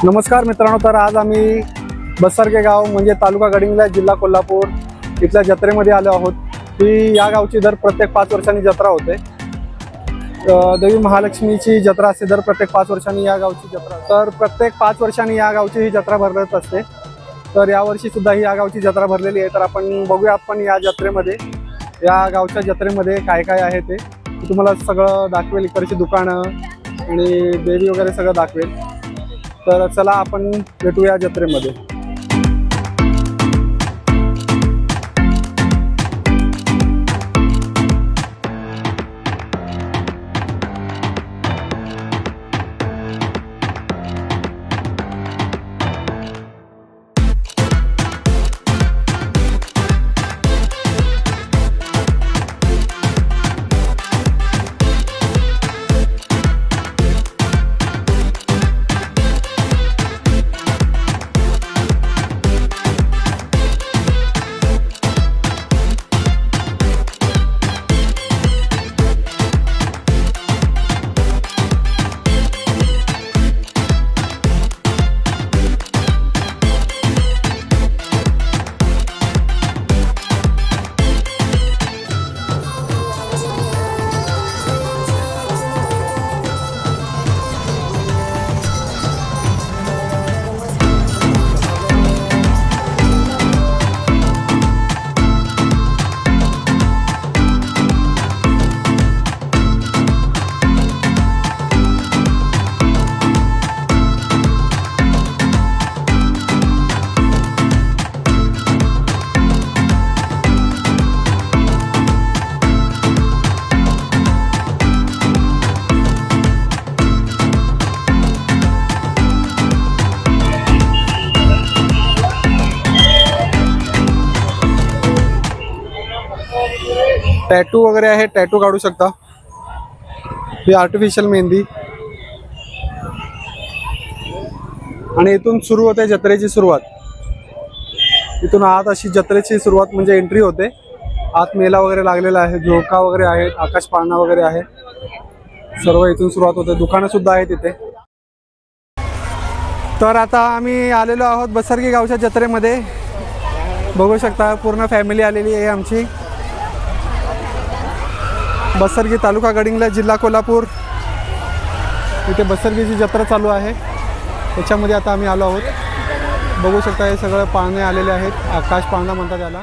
नमस्कार मित्रांनो, तर आज आम्ही बसरगे गाव म्हणजे तालुका गडिंग्लज जिल्हा कोल्हापूर इथल्या जत्रेमध्ये आलो आहोत। ही या गावची दर प्रत्येक 5 वर्षांनी जत्रा होते। देवी महालक्ष्मीची जत्रा असते दर प्रत्येक 5 वर्षांनी या गावची जत्रा। तर प्रत्येक 5 वर्षांनी या गावची ही जत्रा भरत असते। तर यावर्षी सुद्धा ही या गावची जत्रा भरलेली आहे। तर आपण बघूया आपण या जत्रेमध्ये या गावच्या जत्रेमध्ये काय काय आहे ते तुम्हाला सगळं दाखवेल। इकडची दुकानं आणि देवी वगैरे सगळं दाखवेल। तर चला आपण भेटूया जत्रेमध्ये। टॅटू वगैरे आहे, टॅटू काढू शकता। ही आर्टिफिशियल मेहंदी आणि इथून सुरू होते जत्रेची सुरुवात। इथून आत अशी जत्रेची सुरुवात म्हणजे एंट्री होते। आत मेला वगैरे लागलेला आहे, झोका वगैरे आहे, आकाश पाळणा वगैरे आहे, सर्व इथून सुरुवात होते। दुकानं सुद्धा आहेत इथे। तर आता आम्ही आलेलो आहोत बसरगी गावच्या जत्रेमध्ये। बघू शकता पूर्ण फॅमिली आलेली आहे आमची। बसरगी तालुका गडिंग्लज जिल्हा कोल्हापूर इथे बसरगीची जत्रा चालू आहे। त्याच्यामध्ये आता आम्ही आलो आहोत। बघू शकता हे सगळं पाळणे आलेले आहेत, आकाश पाळणा म्हणतात याला।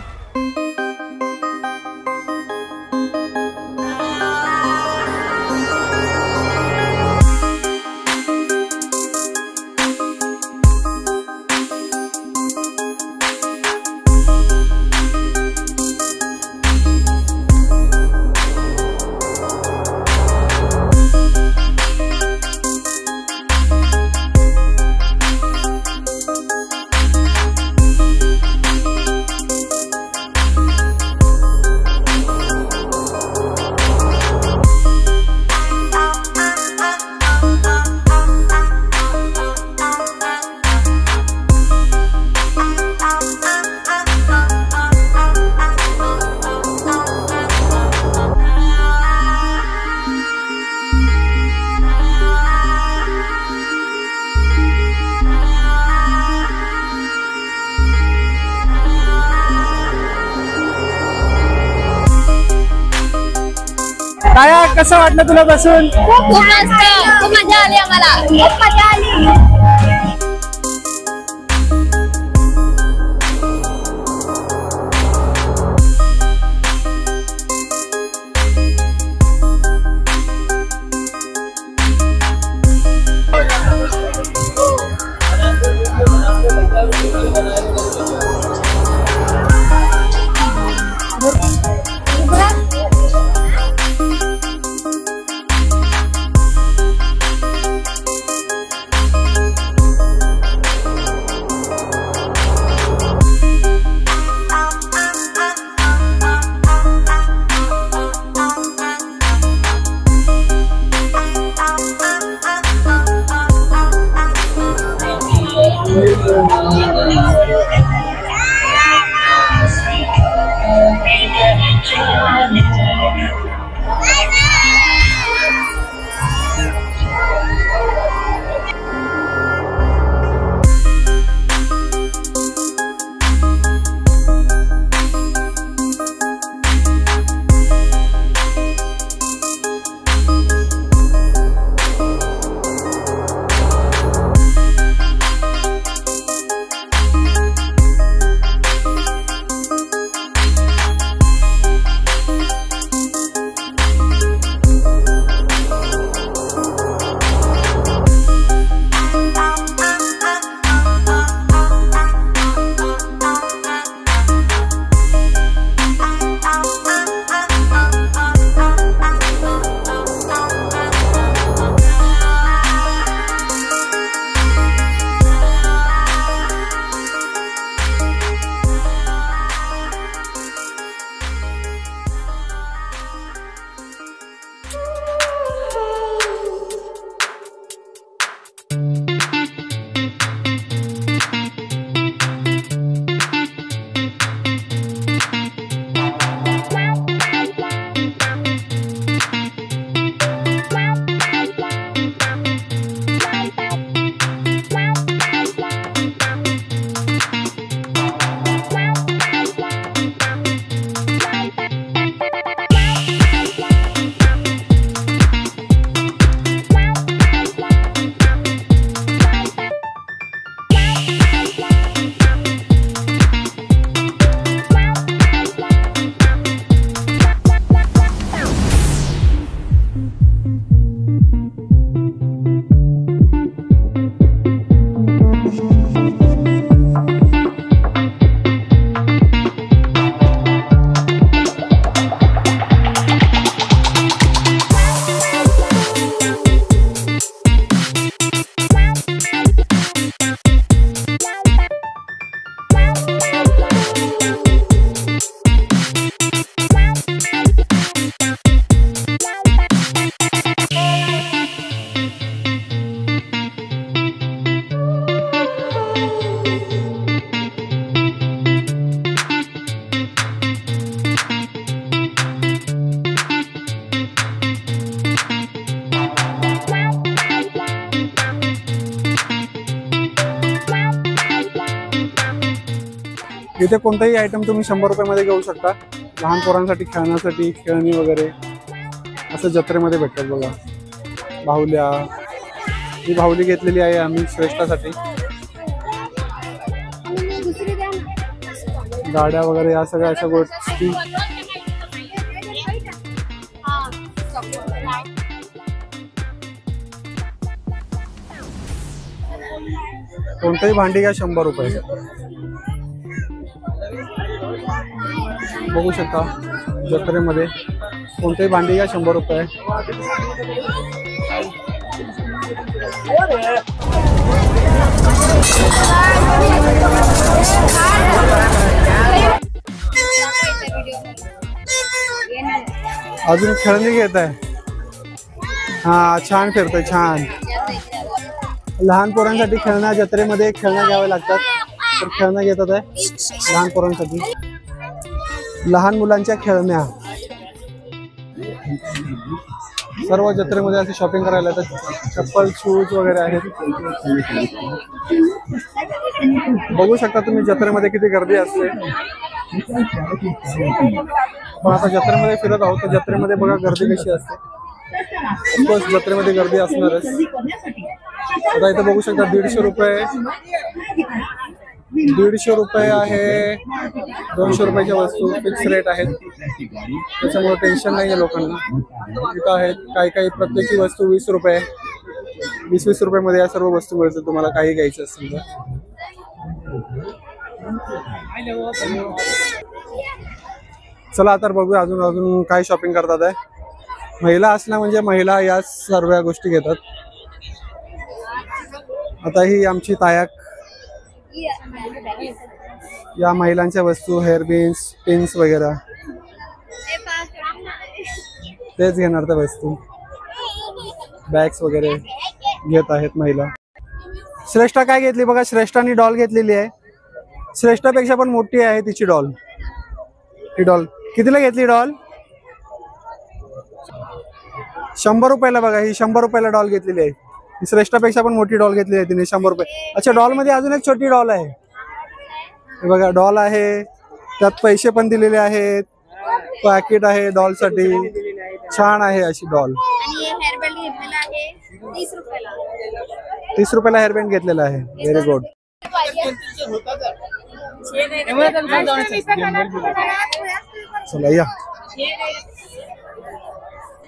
काय कसं वाटलं तुला बसून? खूप मस्त, खूप मजा आली आम्हाला, खूप मजा आली। इथे कोणताही आयटम तुम्ही 100 रुपयामध्ये घेऊ शकता. लहान पोरांसाठी खेळण्यासाठी खेळणी वगैरे असं जत्रेमध्ये भेटतात बघा. बाहुल्या, ही बाहुली घेतलेली आहे आम्ही श्रेष्ठासाठी. गाड्या वगैरे या सगळ्या अशा गोष्टी. कोणतेही भांडी घ्या 100 रुपये. बघू शकता जत्रेमध्ये कोणतेही भांडी घ्या 100 रुपये. अजून खेळणी घेत आहे. हा छान फिरतोय छान. लहान पोरांसाठी खेळण्या जत्रेमध्ये खेळण्या घ्याव्या लागतात तर खेळण्या घेतात आहे लहान पोरांसाठी. लहान मुलांच्या खेळण्या सर्व जत्रेमध्ये असे शॉपिंग करायला तर चप्पल शूज वगैरे आहेत. बघू शकता तुम्ही जत्रेमध्ये किती गर्दी असते. पण आता जत्रेमध्ये फिरत आहोत तर जत्रेमध्ये बघा गर्दी कशी असते. ऑफकोर्स जत्रेमध्ये गर्दी असणारच. आता इथे बघू शकता 150 रुपये, 150 रुपये आहे. 200 रुपयाच्या वस्तू फिक्स रेट आहेत त्याच्यामुळे टेन्शन नाही आहे लोकांना. इथं आहेत काही काही प्रत्येकी वस्तू 20 रुपये, 20-20 रुपयामध्ये या सर्व वस्तू मिळतात तुम्हाला काही घ्यायचं असेल तर. चला आता बघूया अजून अजून काय शॉपिंग करतात आहे. महिला असल्या म्हणजे महिला या सर्व गोष्टी घेतात. आता ही आमची तायाक, या महिलांच्या वस्तू हेअर बीन्स पिन्स वगैरे तेच घेणार त्या वस्तू. बॅग्स वगैरे घेत आहेत महिला. श्रेष्ठा काय घेतली बघा. श्रेष्ठानी डॉल घेतलेली आहे. श्रेष्ठापेक्षा पण मोठी आहे तिची डॉल. ही डॉल कितीला घेतली डॉल. 100 रुपयाला बघा. ही 100 रुपयाला डॉल घेतलेली आहे. ही श्रेष्ठापेक्षा पण मोठी डॉल घेतली आहे तिने 100 रुपये. अच्छा डॉल मध्ये अजून एक छोटी डॉल आहे. हे बघा डॉल आहे त्यात पैसे पण दिलेले आहेत. पॅकेट आहे डॉल साठी. छान आहे अशी डॉल. 30 रुपयाला हेअरबँड घेतलेला आहे. Very good. चला या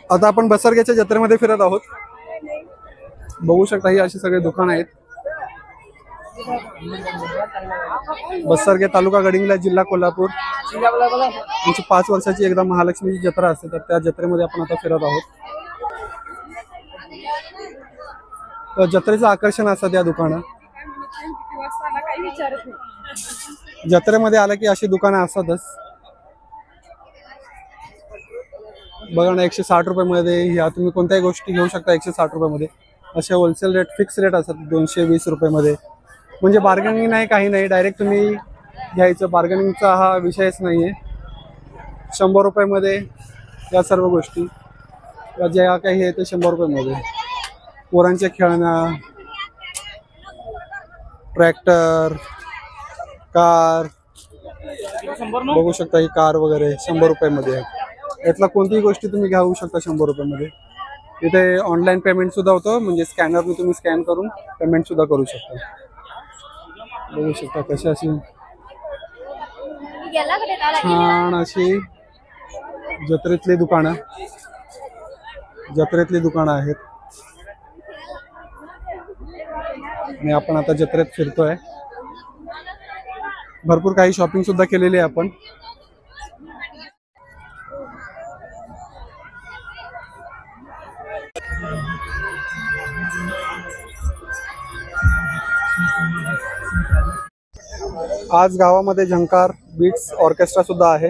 आता आपण बसरग्याच्या जत्रेमध्ये फिरत आहोत. बघू शकता ही अशी सगळे दुकान आहेत. बसरगे तालुका गडिंग्लज जिल्हा कोल्हापूर. आमची 5 वर्षाची एकदा महालक्ष्मीची जत्रा असते तर त्या जत्रेमध्ये आपण आता फिरत आहोत. तर जत्रेचं आकर्षण असतं त्या दुकानं. जत्रेमध्ये आलं की अशी दुकानं असतातच. बघा ना 160 रुपयामध्ये ह्या तुम्ही कोणत्याही गोष्टी घेऊ शकता. 160 रुपयामध्ये असे होलसेल रेट फिक्स रेट असतात. 220 रुपयामध्ये म्हणजे बार्गेनिंग नाही काही नाही. डायरेक्ट तुम्ही घ्यायचं. बार्गेनिंगचा हा विषयच नाही आहे. 100 रुपयामध्ये या सर्व गोष्टी या ज्या काही आहे ते 100 रुपयामध्ये. पोरांच्या खेळण्या, ट्रॅक्टर, कार बघू शकता. ही कार वगैरे 100 रुपयामध्ये आहे. यातला कोणतीही गोष्टी तुम्ही घेऊ शकता 100 रुपयामध्ये. इथे ऑनलाईन पेमेंट सुद्धा होतं म्हणजे स्कॅनरने तुम्ही स्कॅन करून पेमेंट सुद्धा करू शकता. बघू शकता कशी अशी छान अशी जत्रेतली दुकानं आहेत. आणि आपण आता जत्रेत फिरतोय. भरपूर काही शॉपिंग सुद्धा केलेली आहे आपण. आज गावामध्ये झंकार बीट्स ऑर्केस्ट्रा सुद्धा आहे.